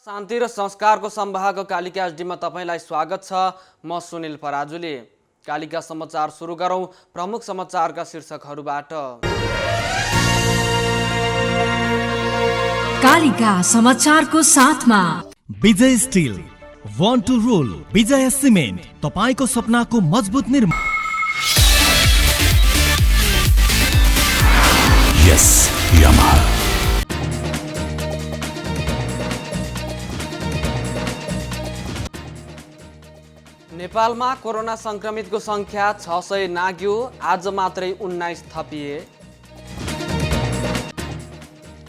शान्ति र संस्कारको संवाहक कालिका एचडीमा तपाईलाई स्वागत छ। म सुनिल पराजुली। कालिका समाचार सुरु गरौं प्रमुख समाचारका शीर्षकहरूबाट। कालिका समाचारको साथमा विजय स्टिल, वान टू रोल, विजय सिमेन्ट, तपाईको सपनाको मजबुत निर्माण। यस यामाहा। नेपालमा कोरोना संक्रमितको संख्या 600 नाग्यो। आज मात्रै 19 थपिए।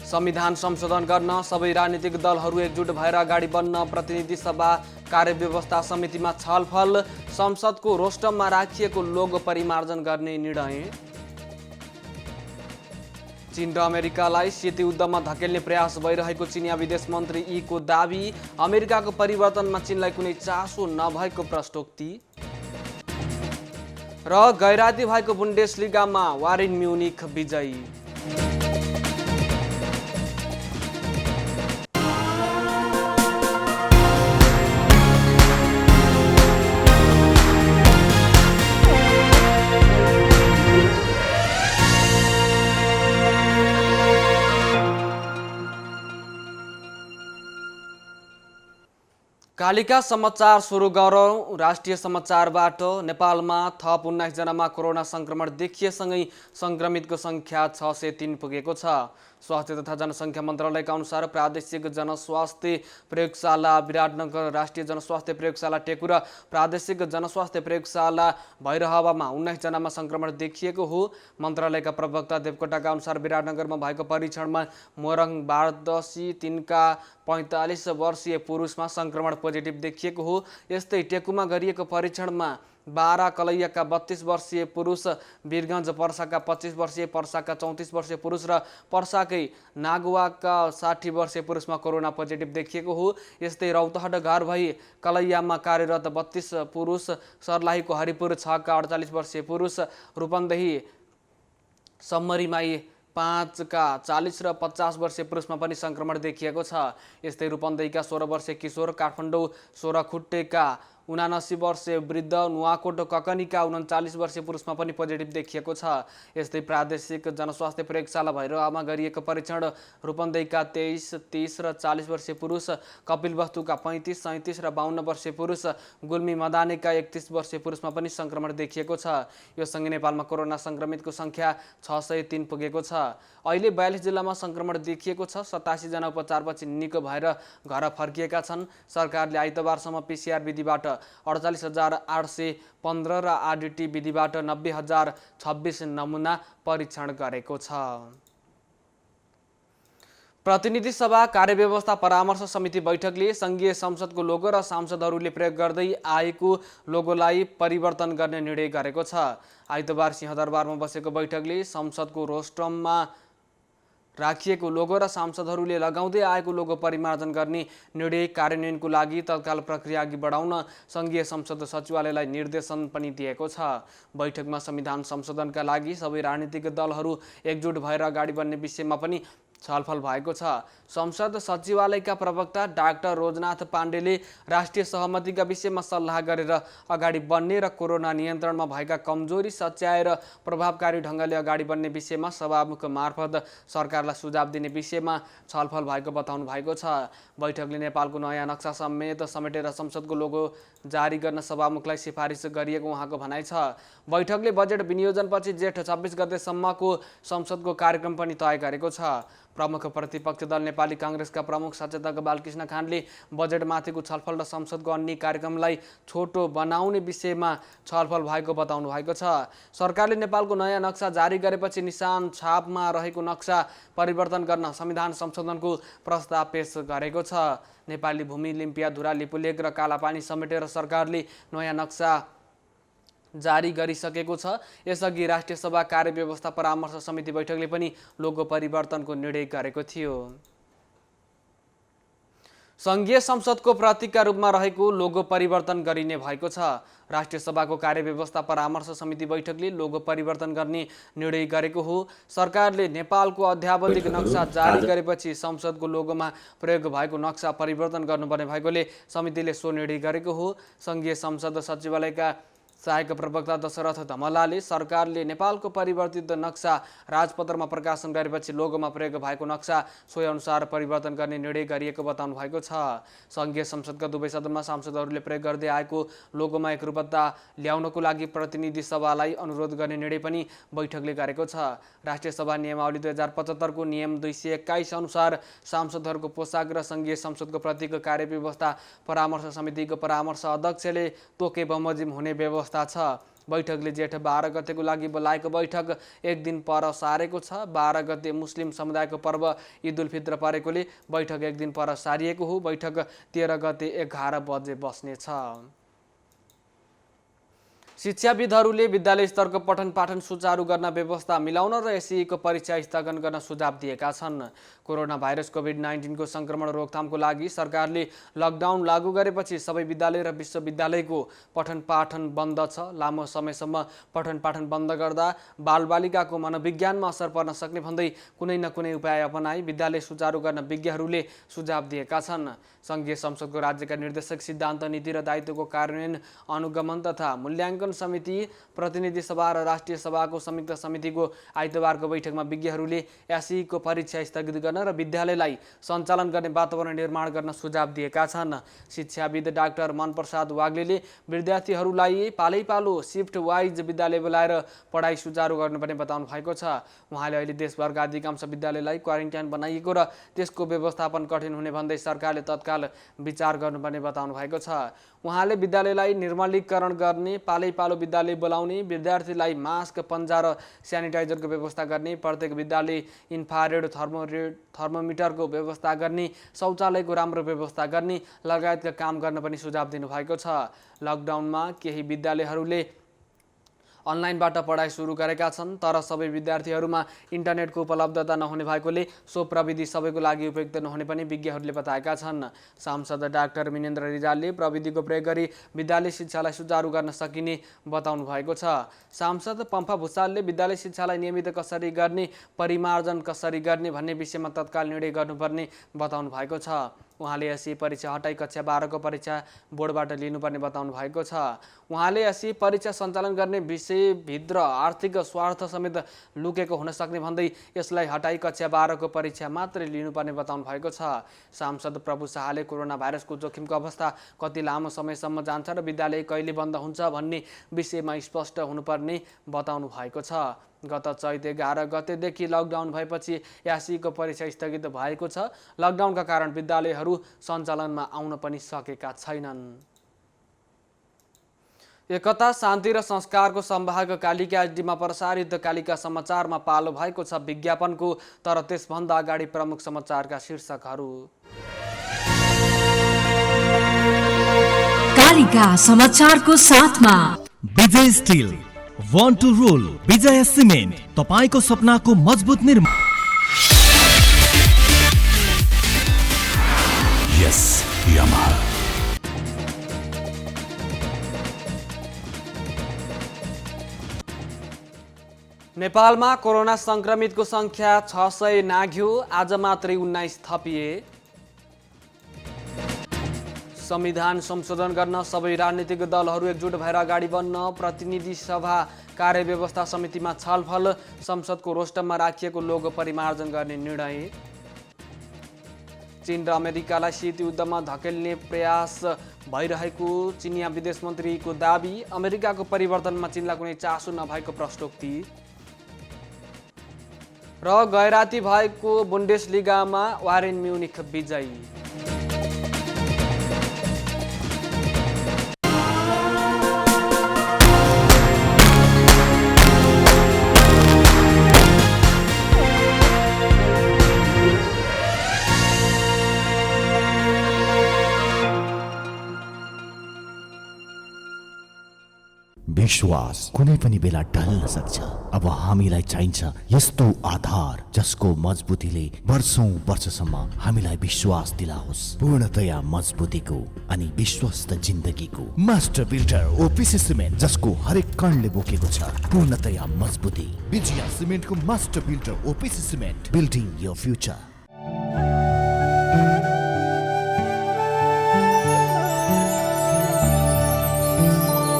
संविधान संशोधन गर्न सबै राजनीतिक दलहरू एकजुट भएर अगाडि बढ्न प्रतिनिधि सभा कार्यव्यवस्था समितिमा छलफल। संसदको रोस्टममा राखिएको लोगो परिमार्जन गर्ने निर्णय। चीन र अमेरिकालाई शीत युद्धमा धकेल्ने प्रयास भइरहेको चिनिया विदेश मन्त्री यीको दाबी। अमेरिकाको परिवर्तनमा चीनलाई कुनै चासो नभएको प्रश्नोक्ति। र गैराती भएको बुन्डेसलिगामा बायर्न म्युनिख विजयी। कालिका समाचार सुरु गरौं राष्ट्रिय समाचारबाट। नेपालमा थप 19 जनामा कोरोना संक्रमण देखिएसँगै संक्रमितको संख्या 603 पुगेको छ। स्वास्थ्य तथा जनसङ्ख्या मन्त्रालयका अनुसार प्रादेशिक जनस्वास्थ्य प्रयोगशाला विराटनगर, राष्ट्रिय जनस्वास्थ्य प्रयोगशाला टेकु र प्रादेशिक जनस्वास्थ्य प्रयोगशाला भैरहवामा 19 जनामा संक्रमण देखिएको हो। मन्त्रालयका प्रवक्ता देवकोटाका अनुसार विराटनगरमा भएको परीक्षणमा मोरङ बारदसी 3 का 45 वर्षीय पुरुषमा संक्रमण पोजिटिभ देखिएको हो। यस्तै टेकुमा गरिएको परीक्षणमा 12 कलैयाका 32 वर्षीय पुरुष, वीरगञ्ज पर्साका 25 वर्षीय, पर्साका 34 वर्षीय पुरुष र पर्साकै नागुवाका 60 वर्षीय पुरुषमा कोरोना पोजिटिभ देखिएको हो। यस्तै रौतहट घर भई कलैयामा कार्यरत 32 पुरुष, सर्लाहीको हरिपुर 6 का 48 वर्षीय पुरुष, रूपन्देही सम्मरीमाई 5 का 40 र 50 वर्षीय पुरुषमा पनि संक्रमण देखिएको छ। यस्तै रूपन्देहीका 16 वर्षीय किशोर, काठमाडौँ 16 खुट्टेका 79 वर्षीय वृद्ध, नुवाकोट ककनीका 39 वर्षीय पुरुषमा पनि पोजिटिभ देखिएको छ। यस्तै प्रादेशिक जनस्वास्थ्य प्रयोगशाला भैरहवामा गरिएको परीक्षण रूपन्देहीका 23, 30 र 40 वर्षीय पुरुष, कपिलवस्तुका 35, 37 र 52 वर्षीय पुरुष, गुल्मी मदानेका 31 वर्षीय पुरुषमा पनि संक्रमण देखिएको छ। यो सँगै नेपालमा कोरोना संक्रमितको संख्या 603 पुगेको छ। अहिले 42 जिल्लामा संक्रमण देखिएको छ। 87 जना उपचारपछि निको भएर घर फर्किएका छन्। सरकारले आइतबारसम्म पीसीआर विधिबाट 48,815 र आरडीटी विधिबाट 90,026 नमुना परीक्षण गरेको छ। प्रतिनिधि सभा कार्यव्यवस्था परामर्श समिति बैठकले संघीय संसदको लोगो र सांसदहरूले प्रयोग गर्दै आएको लोगोलाई परिवर्तन गर्ने निर्णय गरेको छ। आइतबार सिंहदरबारमा बसेको बैठकले संसदको रोस्टममा राखिएको लोगो र सांसदहरूले लगाउँदै आएको लोगो परिमार्जन गर्ने निर्णय कार्यान्वयनको लागि तत्काल प्रक्रिया अघि बढाउन संघीय संसद सचिवालयलाई निर्देशन पनि दिएको छ। बैठकमा संविधान संशोधनका लागि सबै राजनीतिक दलहरू एकजुट भएर अगाडि बढ्ने विषयमा पनि छलफल भएको छ। संसद सचिवालयका प्रवक्ता डाक्टर रोजनाथ पाण्डेले राष्ट्रिय सहमतिका विषयमा सल्लाह गरेर अगाडि बढ्ने र कोरोना नियन्त्रणमा भएका कमजोरी सच्याएर प्रभावकारी ढङ्गले अगाडि बढ्ने विषयमा सभामुख मार्फत सरकारलाई सुझाव दिने विषयमा छलफल भएको बताउनु भएको छ। बैठकले नेपालको नयाँ नक्सा समेत समेटेर संसदको लोगो जारी गर्न सभामुखलाई सिफारिस गरिएको उहाँको भनाइ छ। बैठकले बजेट विनियोजनपछि जेठ 26 गतेसम्मको संसदको कार्यक्रम पनि तय गरेको छ। प्रमुख प्रतिपक्षी दल नेपाली काङ्ग्रेसका प्रमुख सचेतक बालकृष्ण खानले बजेटमाथिको छलफल र संसदको अन्य कार्यक्रमलाई छोटो बनाउने विषयमा छलफल भएको बताउनु भएको छ। सरकारले नेपालको नयाँ नक्सा जारी गरेपछि निशान छापमा रहेको नक्सा परिवर्तन गर्न संविधान संशोधनको प्रस्ताव पेश गरेको छ। नेपाली भूमि, लिम्पिया, धुरा, लिपुलेक र कालापानी समेटेर सरकारले नयाँ नक्सा जारी गरिसकेको छ। यसअघि राष्ट्रिय सभा कार्यव्यवस्था परामर्श समिति बैठकले पनि लोगो परिवर्तनको निर्णय गरेको थियो। सङ्घीय संसदको प्रतीकका रूपमा रहेको लोगो परिवर्तन गरिने भएको छ। राष्ट्रिय सभाको कार्यव्यवस्था परामर्श समिति बैठकले लोगो परिवर्तन गर्ने निर्णय गरेको हो। सरकारले नेपालको अध्यावधिक नक्सा जारी गरेपछि संसदको लोगोमा प्रयोग भएको नक्सा परिवर्तन गर्नुपर्ने भएकोले समितिले सो निर्णय गरेको हो। सङ्घीय संसद सचिवालयका सहायक प्रवक्ता दशरथ धमलाले सरकारले नेपालको परिवर्तित नक्सा राजपत्रमा प्रकाशन गरेपछि लोगोमा प्रयोग भएको नक्सा सोही अनुसार परिवर्तन गर्ने निर्णय गरिएको बताउनु भएको छ। सङ्घीय संसदका दुवै सदनमा सांसदहरूले प्रयोग गर्दै आएको लोगोमा एकरूपता ल्याउनको लागि प्रतिनिधि सभालाई अनुरोध गर्ने निर्णय पनि बैठकले गरेको छ। राष्ट्रिय सभा नियमावली 2075 को नियम 221 अनुसार सांसदहरूको पोसाक र सङ्घीय संसदको प्रतीक कार्यव्यवस्था परामर्श समितिको परामर्श अध्यक्षले तोके बमोजिम हुने व्यवस्था छ। बैठकले जेठ 12 गतेको लागि बोलाएको बैठक एक दिन पर सारेको छ। 12 गते मुस्लिम समुदायको पर्व ईद उल फित्र परेकोले बैठक एक दिन पर सारिएको हो। बैठक 13 गते 11 बजे बस्नेछ। शिक्षाविदहरूले विद्यालय स्तरको पठन पाठन सुचारू गर्न व्यवस्था मिलाउन र एसईको परीक्षा स्थगन गर्न सुझाव दिएका छन्। कोरोना भाइरस कोभिड-19 को संक्रमण रोकथामको लागि सरकारले लकडाउन लागू गरेपछि सबै विद्यालय र विश्वविद्यालयको पठन पाठन बन्द छ। लामो समयसम्म पठन पाठन बन्द गर्दा बालबालिकाको मनोविज्ञानमा असर पर्न सक्ने भन्दै कुनै न कुनै उपाय अपनाई विद्यालय सुचारू गर्न विज्ञहरूले सुझाव दिएका छन्। सङ्घीय संसदको राज्यका निर्देशक सिद्धान्त नीति र दायित्वको कार्यान्वयन अनुगमन तथा मूल्याङ्कन समिति, प्रतिनिधि सभा र राष्ट्रिय सभाको संयुक्त समितिको आइतबारको बैठकमा विज्ञहरूले एसईको परीक्षा स्थगित गर्न र विद्यालयलाई सञ्चालन गर्ने वातावरण निर्माण गर्न सुझाव दिएका छन्। शिक्षाविद डाक्टर मनप्रसाद वाग्लेले विद्यार्थीहरूलाई पालैपालो शिफ्ट वाइज विद्यालय बोलाएर पढाइ सुचारू गर्नुपर्ने बताउनु भएको छ। उहाँले अहिले देशभरका अधिकांश विद्यालयलाई क्वारेन्टाइन बनाइएको र त्यसको व्यवस्थापन कठिन हुने भन्दै सरकारले तत्काल विचार गर्नुपर्ने बताउनु भएको छ। उहाँले विद्यालयलाई निर्मलीकरण गर्ने, पालैपालो विद्यालय बोलाउने, विद्यार्थीलाई मास्क, पन्जा र स्यानिटाइजरको व्यवस्था गर्ने, प्रत्येक विद्यालय इन्फ्रारेड थर्मोमिटरको व्यवस्था गर्ने, शौचालयको राम्रो व्यवस्था गर्ने लगायतका काम गर्न पनि सुझाव दिनुभएको छ। लकडाउनमा केही विद्यालयहरूले अनलाइनबाट पढाइ सुरु गरेका छन्, तर सबै विद्यार्थीहरूमा इन्टरनेटको उपलब्धता नहुने भएकोले सो प्रविधि सबैको लागि उपयुक्त नहुने पनि विज्ञहरूले बताएका छन्। सांसद डाक्टर मिनेन्द्र रिजालले प्रविधिको प्रयोग गरी विद्यालय शिक्षालाई सुचारू गर्न सकिने बताउनु भएको छ। सांसद पम्फा भुसालले विद्यालय शिक्षालाई नियमित कसरी गर्ने, परिमार्जन कसरी गर्ने भन्ने विषयमा तत्काल निर्णय गर्नुपर्ने बताउनु भएको छ। उहाँले एसई परीक्षा हटाई कक्षा 12 को परीक्षा बोर्डबाट लिनुपर्ने बताउनु भएको छ। उहाँले एसई परीक्षा सञ्चालन गर्ने विषयभित्र आर्थिक स्वार्थ समेत लुकेको हुन सक्ने भन्दै यसलाई हटाई कक्षा 12 को परीक्षा मात्रै लिनुपर्ने बताउनु भएको छ। सांसद प्रभु शाहले कोरोना भाइरसको जोखिमको अवस्था कति लामो समयसम्म जान्छ र विद्यालय कहिले बन्द हुन्छ भन्ने विषयमा स्पष्ट हुनुपर्ने बताउनु भएको छ। गत चैत 11 गतेदेखि लकडाउन भएपछि एसईको परीक्षा स्थगित भएको छ। लकडाउनका कारण विद्यालयहरू सञ्चालनमा आउन पनि सकेका छैनन्। एकता, शान्ति र संस्कारको संवाहक कालिका एचडीमा प्रसारित कालिका समाचारमा पालो भएको छ विज्ञापनको, तर त्यसभन्दा अगाडि प्रमुख समाचारका शीर्षकहरू। कालिका समाचारको साथमा विजय स्टिल, वान टू रोल, विजय सिमेन्ट, तपाईको सपनाको मजबुत निर्माण। यस यामाहा। नेपालमा कोरोना संक्रमितको संख्या 600 नाघ्यो, आज मात्रै 19 थपिए। संविधान संशोधन गर्न सबै राजनीतिक दलहरू एकजुट भएर अगाडि बढ्न प्रतिनिधि सभा कार्यव्यवस्था समितिमा छलफल, संसदको रोस्टममा राखिएको लोगो परिमार्जन गर्ने निर्णय। चीन र अमेरिकालाई शीत युद्धमा धकेल्ने प्रयास भइरहेको चिनिया विदेश मन्त्रीको दाबी, अमेरिकाको परिवर्तनमा चीनलाई कुनै चासो नभएको प्रश्नोक्ति। र गैराती भएको बुन्डेसलिगामा बायर्न म्युनिख विजयी। विश्वास कुनै पनि बेला ढल्न सक्छ। अब हामीलाई चाहिन्छ यस्तो आधार जसको मजबुतीले वर्षौं वर्षसम्म हामीलाई विश्वास दिलाओस्, पूर्णतया मजबुतीको अनि विश्वस्त जिन्दगीको। मास्टर बिल्डर ओपिसी सिमेन्ट, जसको हरेक कणले बोकेको छ पूर्णतया मजबुती। विजया सिमेन्टको master builder OPC cement, building your future.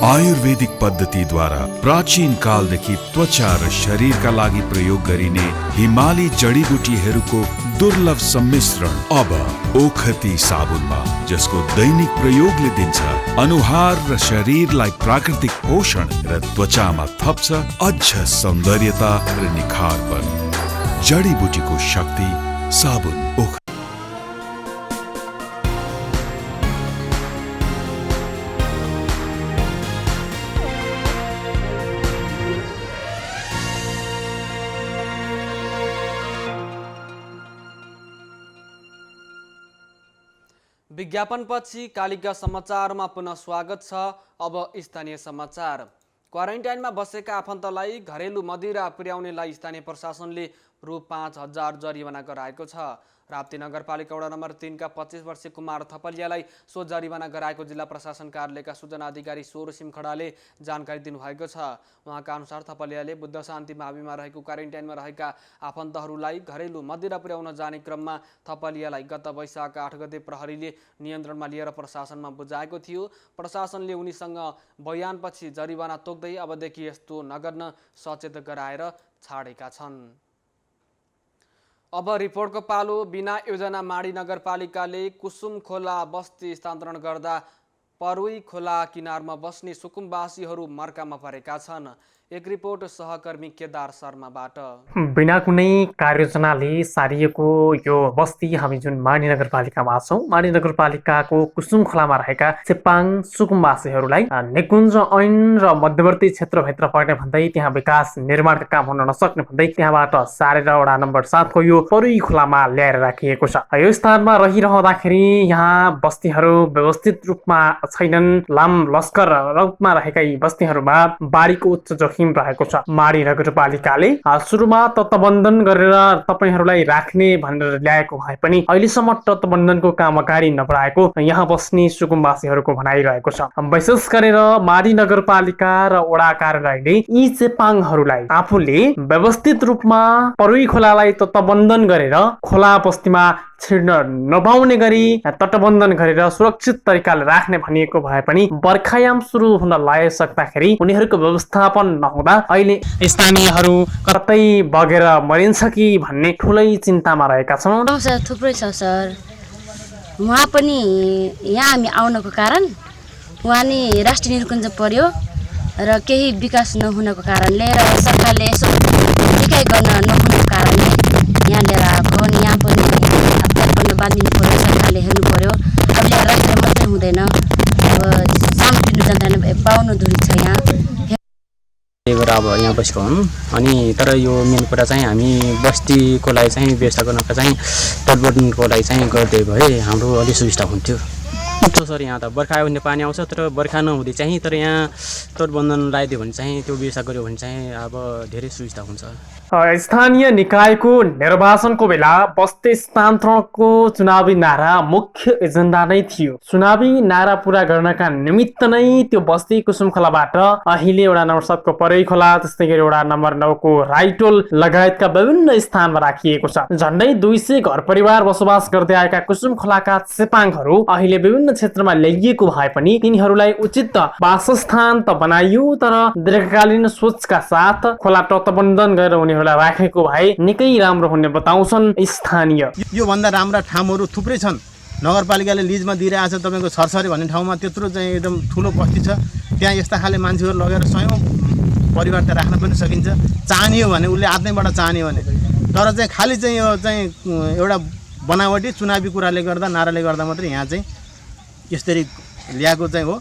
आयुर्वेदिक पद्धतिद्वारा प्राचीन कालदेखि त्वचा र शरीरका लागि प्रयोग गरिने हिमाली जडीबुटीहरूको दुर्लभ सम्मिश्रण अब ओखती साबुनमा, जसको दैनिक प्रयोगले दिन्छ अनुहार र शरीरलाई प्राकृतिक पोषण र त्वचामा थप्छ अझ सौन्दर्यता र निखारपन। जडीबुटीको शक्ति साबुन ओख। विज्ञापनपछि कालिका समाचारमा पुनः स्वागत छ। अब स्थानीय समाचार। क्वारेन्टाइनमा बसेका आफन्तलाई घरेलु मदिरा पुर्याउनेलाई स्थानीय प्रशासनले रु 5,000 जरिवाना गराएको छ। राप्ती नगरपालिका वडा नम्बर 3 का 25 वर्षीय कुमार थपलियालाई सो जरिवाना गराएको जिल्ला प्रशासन कार्यालयका सूचना अधिकारी सोरसिम खडाले जानकारी दिनुभएको छ। उहाँका अनुसार थपलियाले बुद्ध शान्ति माविमा रहेको क्वारेन्टाइनमा रहेका आफन्तहरूलाई घरेलु मदिरा पुर्याउन जाने क्रममा थपलियालाई गत वैशाख 8 गते प्रहरीले नियन्त्रणमा लिएर प्रशासनमा बुझाएको थियो। प्रशासनले उनीसँग बयानपछि जरिवाना तोक्दै अबदेखि यस्तो नगर्न सचेत गराएर छाडेका छन्। अब रिपोर्टको पालो। बिना योजना माडी नगरपालिकाले कुसुम खोला बस्ती स्थानान्तरण गर्दा परुई खोला किनारमा बस्ने सुकुम्बासीहरू मर्कामा परेका छन्। एक रिपोर्ट सहकर्मी केदार शर्माबाट। बिना कुनै कार्ययोजनाले सारिएको यो बस्ती हामी जुन माडी नगरपालिकामा छौँ, माडी नगरपालिकाको कुसुम खोलामा रहेका चेपाङ सुकुम्बासीहरूलाई निकुञ्ज ऐन र मध्यवर्ती क्षेत्रभित्र पर्ने भन्दै त्यहाँ विकास निर्माणका काम हुन नसक्ने भन्दै त्यहाँबाट सारेर वडा नम्बर 7 को यो परुई खोलामा ल्याएर राखिएको छ। यो स्थानमा रहिरहँदाखेरि यहाँ बस्तीहरू व्यवस्थित रूपमा छैनन्। लाम लस्कर रूपमा रहेका यी बस्तीहरूमा बाढीको उच्च जोखिम रहेको छ। माडी नगरपालिकाले सुरुमा तत्त्वबन्धन गरेर तपाईहरूलाई राख्ने भनेर ल्याएको भए पनि अहिलेसम्म तत्त्वबन्धनको काम अगाडि नबढाएको यहाँ बस्ने सुकुम्बासीहरूको भनाइरहेको छ। विशेष गरेर माडी नगरपालिका र वडा कार्यालयले यी चेपाङहरूलाई आफूले व्यवस्थित रूपमा परुई खोलालाई तत्त्वबन्धन गरेर खोला बस्तीमा छिर्न नपाउने गरी तटबन्धन गरेर सुरक्षित तरिकाले राख्ने भनिएको भए पनि बर्खायाम सुरु हुन लागिसक्दाखेरि उनीहरूको व्यवस्थापन नहुँदा अहिले स्थानीयहरू कतै बगेर मरिन्छ कि भन्ने ठुलै चिन्तामा रहेका छन्। सर थुप्रै छ सर। उहाँ पनि यहाँ हामी आउनको कारण उहाँ नि राष्ट्रिय निकुञ्ज पर्यो र केही विकास नहुनको कारणले र सरकारले यसो विकास गर्न नहुनुको कारणले यहाँ लिएर आएको हो। यहाँ पनि तटबन्ध बाँधिनु पर्यो, सरकारले हेर्नु पर्यो। अब ल्याएर राखेर मात्रै हुँदैन, अब सामग्री जाँदैन, पाउनु दुरी छ यहाँ। अब यहाँ बसेको हुन् अनि तर यो मेन कुरा चाहिँ हामी बस्तीको लागि चाहिँ व्यवस्था गर्नका चाहिँ तटबन्धनको लागि चाहिँ गर्दै भए हाम्रो अलि सुविस्ता हुन्थ्यो। सर यहाँ त बर्खा आयो भने पानी आउँछ, तर बर्खा नहुँदै चाहिँ तर यहाँ तटबन्धन लगाइदियो भने चाहिँ त्यो व्यवस्था गर्यो भने चाहिँ अब धेरै सुविस्ता हुन्छ। स्थानीय निकायको निर्वाचनको बेला बस्ती स्थानान्तरणको चुनावी नारा मुख्य एजेन्डा नै थियो। चुनावी नारा पूरा गर्नका निमित्त नै त्यो बस्ती कुसुम खोलाबाट अहिले वडा नम्बर 7 को परुई खोला, त्यस्तै गरी वडा नम्बर 9 को राइटोल लगायतका विभिन्न स्थानमा राखिएको छ। झन्डै 200 घर परिवार बसोबास गर्दै आएका कुसुम खोलाका चेपाङहरू अहिले विभिन्न क्षेत्रमा ल्याइएको भए पनि तिनीहरूलाई उचित वासस्थान त बनाइयो, तर दीर्घकालीन सोचका साथ खोला तटबन्धन गरेर उनीहरूलाई राखेको भए निकै राम्रो हुने बताउँछन् स्थानीय। यो भन्दा राम्रा ठाउँहरू थुप्रै छन्। नगरपालिकाले लिजमा दिइरहेको छ तपाईको छरछरी भन्ने ठाउँमा त्यत्रो चाहिँ एकदम ठुलो बस्ती छ। त्यहाँ यस्ता खाले मान्छेहरू लगेर सयौं परिवार त राख्न पनि सकिन्छ, चाहनियो भने उसले आफ्नैबाट चाहनियो भने। तर चाहिँ खाली चाहिँ यो चाहिँ एउटा बनावटी चुनावी कुराले गर्दा नाराले गर्दा मात्रै यहाँ चाहिँ यसरी ल्याएको चाहिँ हो।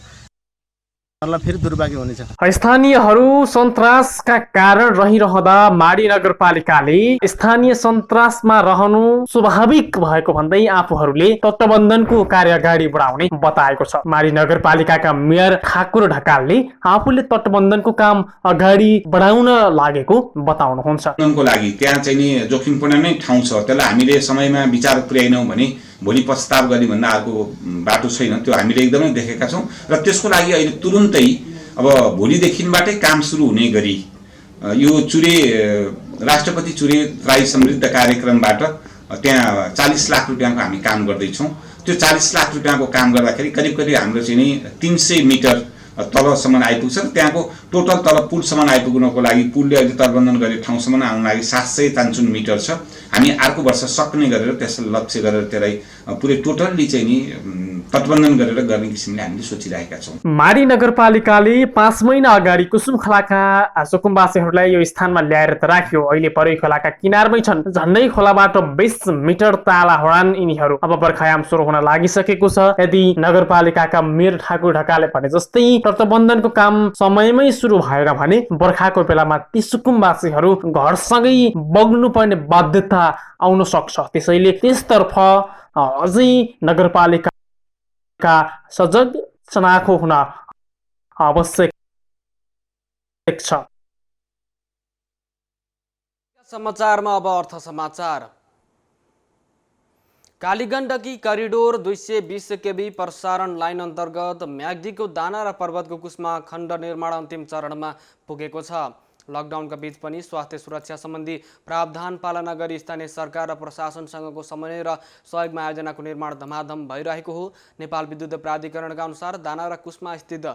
फेरि दुर्भाग्य हुनेछ। स्थानीयहरू सन्तासका कारण रहिरहँदा माडी नगरपालिकाले स्थानीय सन्तासमा रहनु स्वाभाविक भएको भन्दै आफूहरूले तत्त्वबन्धनको कार्य अगाडि बढाउने बताएको छ। माडी नगरपालिकाका मेयर ठाकुर ढकालले आफूले तत्त्वबन्धनको काम अगाडि बढाउन लागेको बताउनुहुन्छ। को लागि त्यहाँ चाहिँ नि जोखिमपूर्ण नै ठाउँ छ, त्यसलाई हामीले समयमा विचार पुर्याएनौँ भने भोलि पश्चाताप गर्ने भन्दा अर्को बाटो छैन। त्यो हामीले एकदमै देखेका छौँ र त्यसको लागि अहिले तुरुन्तै अब भोलिदेखिबाटै काम सुरु हुने गरी यो चुरे राष्ट्रपति चुरे त्राई समृद्ध कार्यक्रमबाट त्यहाँ 40 लाख रुपियाँको हामी काम गर्दैछौँ। त्यो 40 लाख रुपियाँको काम गर्दाखेरि करिब करिब हाम्रो चाहिँ नि 300 मिटर तलसम्म आइपुग्छ। त्यहाँको टोटल तल पुलसम्म आइपुग्नको लागि पुलले अहिले तटबन्धन गरे ठाउँसम्म आउन लागि 753 मिटर छ। हामी अर्को वर्ष सक्ने गरेर त्यसलाई लक्ष्य गरेर त्यसलाई पुरै टोटल्ली चाहिँ नि तटबन्धन गरेर गर्ने किसिमले हामीले सोचिरहेका छौँ। माडी नगरपालिकाले 5 महिना अगाडि कुसुम खोलाका सुकुम्बासीहरूलाई यो स्थानमा ल्याएर त राख्यो। अहिले परै खोलाका किनारमै छन्। झन्डै खोलाबाट 20 मिटर ताला होडान यिनीहरू। अब बर्खायाम सुरु हुन लागिसकेको छ। यदि नगरपालिकाका मेयर ठाकुर ढकालले भने जस्तै तटबन्धनको काम समयमै सुरु भएन भने बर्खाको बेलामा ती सुकुम्बासीहरू घरसँगै बग्नुपर्ने बाध्यता आउन सक्छ। त्यसैले त्यसतर्फ अझै नगरपालिका सजग चनाखो हुन आवश्यक छ। समाचारमा अब अर्थ समाचार। कालीगण्डकी करिडोर 220 केबी प्रसारण लाइन अन्तर्गत म्याग्दीको दाना र पर्वतको कुस्मा खण्ड निर्माण अन्तिम चरणमा पुगेको छ। लकडाउनका बीच पनि स्वास्थ्य सुरक्षा सम्बन्धी प्रावधान पालना गरी स्थानीय सरकार र प्रशासनसँगको समन्वय र सहयोगमा आयोजनाको निर्माण धमाधम भइरहेको हो। नेपाल विद्युत प्राधिकरणका अनुसार दाना र कुस्मा स्थित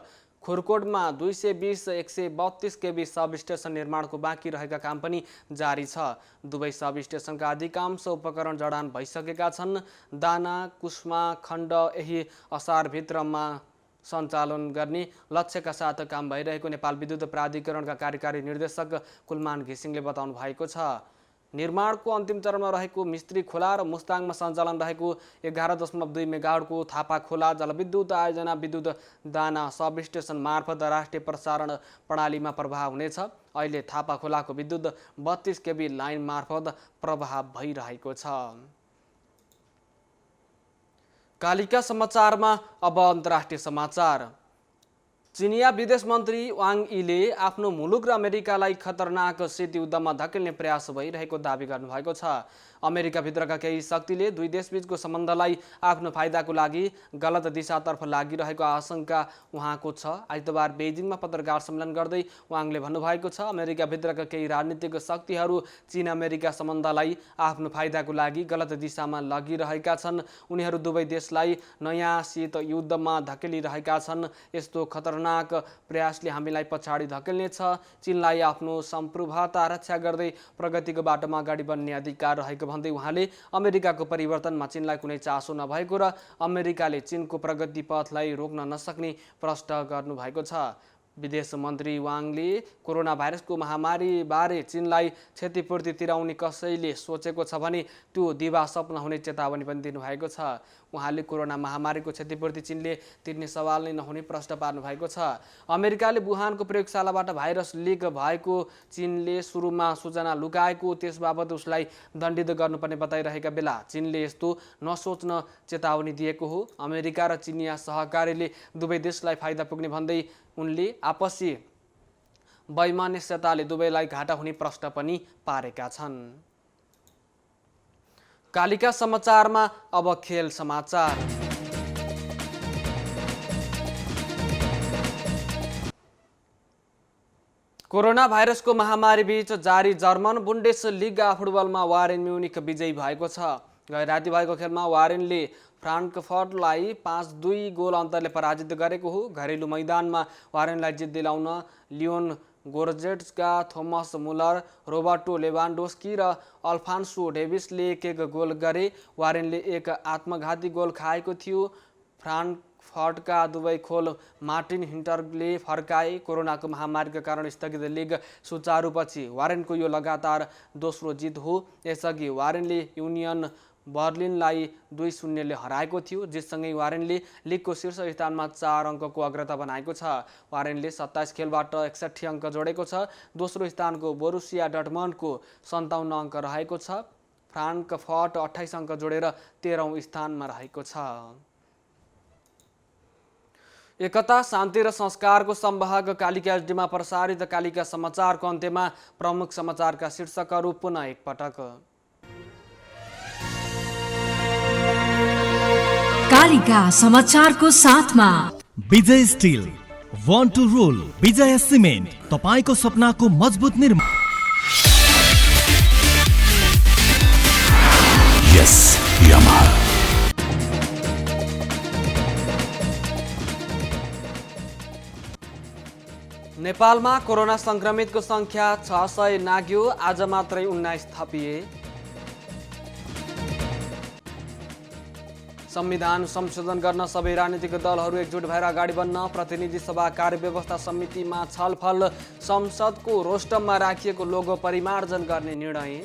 खुरकोटमा 220-132 केबी सब स्टेसन निर्माणको बाँकी रहेका काम पनि जारी छ। दुवै सब स्टेसनका अधिकांश उपकरण जडान भइसकेका छन्। दाना कुस्मा खण्ड यही असारभित्रमा सञ्चालन गर्ने लक्ष्यका साथ काम भइरहेको नेपाल विद्युत प्राधिकरणका कार्यकारी निर्देशक कुलमान घिसिङले बताउनु भएको छ। निर्माणको अन्तिम चरणमा रहेको मिस्त्री खोला र मुस्ताङमा सञ्चालन रहेको 11.2 मेगावाटको थापा खोला जलविद्युत आयोजना विद्युत दाना सब स्टेसन मार्फत राष्ट्रिय प्रसारण प्रणालीमा प्रवाह हुनेछ। अहिले थापा खोलाको विद्युत 32 केबी लाइन मार्फत प्रवाह भइरहेको छ। कालिका समाचारमा अब अन्तर्राष्ट्रिय समाचार। चिनिया विदेश मन्त्री वाङ यीले आफ्नो मुलुक र अमेरिकालाई खतरनाक शीत युद्धमा धकेल्ने प्रयास भइरहेको दावी गर्नुभएको छ। अमेरिकाभित्रका केही शक्तिले दुई देशबीचको सम्बन्धलाई आफ्नो फाइदाको लागि गलत दिशातर्फ लागिरहेको आशंका उहाँको छ। आइतबार बेजिङमा पत्रकार सम्मेलन गर्दै वाङले भन्नुभएको छ, अमेरिकाभित्रका केही राजनीतिक शक्तिहरू चीन अमेरिका सम्बन्धलाई आफ्नो फाइदाको लागि गलत दिशामा लगिरहेका छन्। उनीहरू दुवै देशलाई नयाँ शीत युद्धमा धकेलिरहेका छन्। यस्तो खतरनाक प्रयासले हामीलाई पछाडि धकेल्नेछ। चीनलाई आफ्नो सम्प्रभुता रक्षा गर्दै प्रगतिको बाटोमा अगाडि बढ्ने अधिकार रहेको भन्दै उहाँले अमेरिकाको परिवर्तनमा चीनलाई कुनै चासो नभएको र अमेरिकाले चीनको प्रगति पथलाई रोक्न नसक्ने प्रश्न गर्नुभएको छ। विदेश मन्त्री वाङले कोरोना भाइरसको महामारीबारे चीनलाई क्षतिपूर्ति तिराउने कसैले सोचेको छ भने त्यो दिवा सपना हुने चेतावनी पनि दिनुभएको छ। उहाँले कोरोना महामारीको क्षतिपूर्ति चीनले तिर्ने सवाल नै नहुने प्रश्न पार्नु भएको छ। अमेरिकाले वुहानको प्रयोगशालाबाट भाइरस लिक भएको चीनले सुरुमा सूचना लुकाएको त्यसबाबत उसलाई दण्डित गर्नुपर्ने बताइरहेका बेला चीनले यस्तो नसोच्न चेतावनी दिएको हो। अमेरिका र चिनिया सहकारीले दुवै देशलाई फाइदा पुग्ने भन्दै उनले आपसी वैमनस्यताले दुवैलाई घाटा हुने प्रश्न पनि पारेका छन्। कालिका समाचारमा अब खेल समाचार। कोरोना भाइरसको महामारी बीच जारी जर्मन बुन्डेसलिगा फुटबलमा वारेन म्युनिख विजयी भएको छ। गए राति भएको खेलमा वारेनले फ्रान्कफर्टलाई 5-2 गोल अन्तरले पराजित गरेको हो। घरेलु मैदानमा वारेनलाई जित दिलाउन लियोन गोर्जेट्सका थोमस मुलर, रोबर्टो लेभान्डोस्की र अल्फान्सो डेभिसले एक गोल गरे। वारेनले एक आत्मघाती गोल खाएको थियो। फ्रान्कफर्टका दुवै खोल मार्टिन हिन्टरले फर्काए। कोरोनाको महामारीका कारण स्थगित लिग सुचारुपछि वारेनको यो लगातार दोस्रो जित हो। यसअघि वारेनले युनियन बर्लिनलाई 2-0 हराएको थियो, जससँगै वारेनले लिगको शीर्ष स्थानमा 4 अङ्कको अग्रता बनाएको छ। वारेनले 27 खेलबाट 61 अङ्क जोडेको छ। दोस्रो स्थानको बोरुसिया डर्टमन्डको 57 अङ्क रहेको छ। फ्रान्कफर्ट 28 अङ्क जोडेर 13औं स्थानमा रहेको छ। एकता, शान्ति र संस्कारको संवाहक कालिका एचडीमा प्रसारित कालिका समाचारको अन्त्यमा प्रमुख समाचारका शीर्षकहरू पुनः एकपटक। कालिका समाचारको साथमा विजय स्टिल, वान टू रोल, विजय सिमेन्ट, तपाईको सपनाको मजबुत निर्माण। यस यामाहा। नेपालमा कोरोना संक्रमितको संख्या 600 नाग्यो, आज मात्रै 19 थपिए। संविधान संशोधन गर्न सबै राजनीतिक दलहरू एकजुट भएर अगाडि बढ्न प्रतिनिधि सभा कार्यव्यवस्था समितिमा छलफल। संसदको रोस्टममा राखिएको लोगो परिमार्जन गर्ने निर्णय।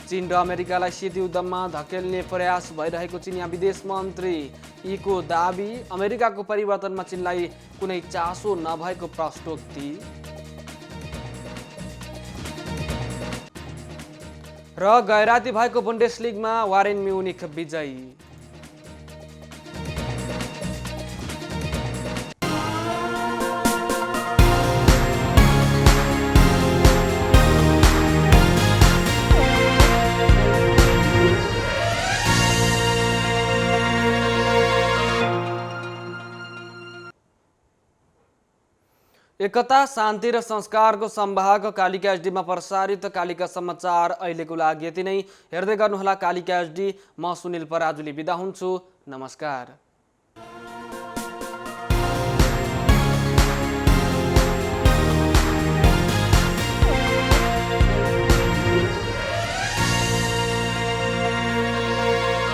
चीन र अमेरिकालाई शीत युद्धमा धकेल्ने प्रयास भइरहेको चिनिया विदेश मन्त्री यीको दाबी। अमेरिकाको परिवर्तनमा चीनलाई कुनै चासो नभएको प्रश्नोक्ति। र गैराती भएको बुन्डेसलिगमा वारेन म्युनिख विजयी। एकता, शान्ति र संस्कारको संवाहक कालिका एचडीमा प्रसारित कालिका समाचार अहिलेको लागि यति नै। हेर्दै गर्नुहोला कालिका एचडी। म सुनिल पराजुली बिदा हुन्छु। नमस्कार।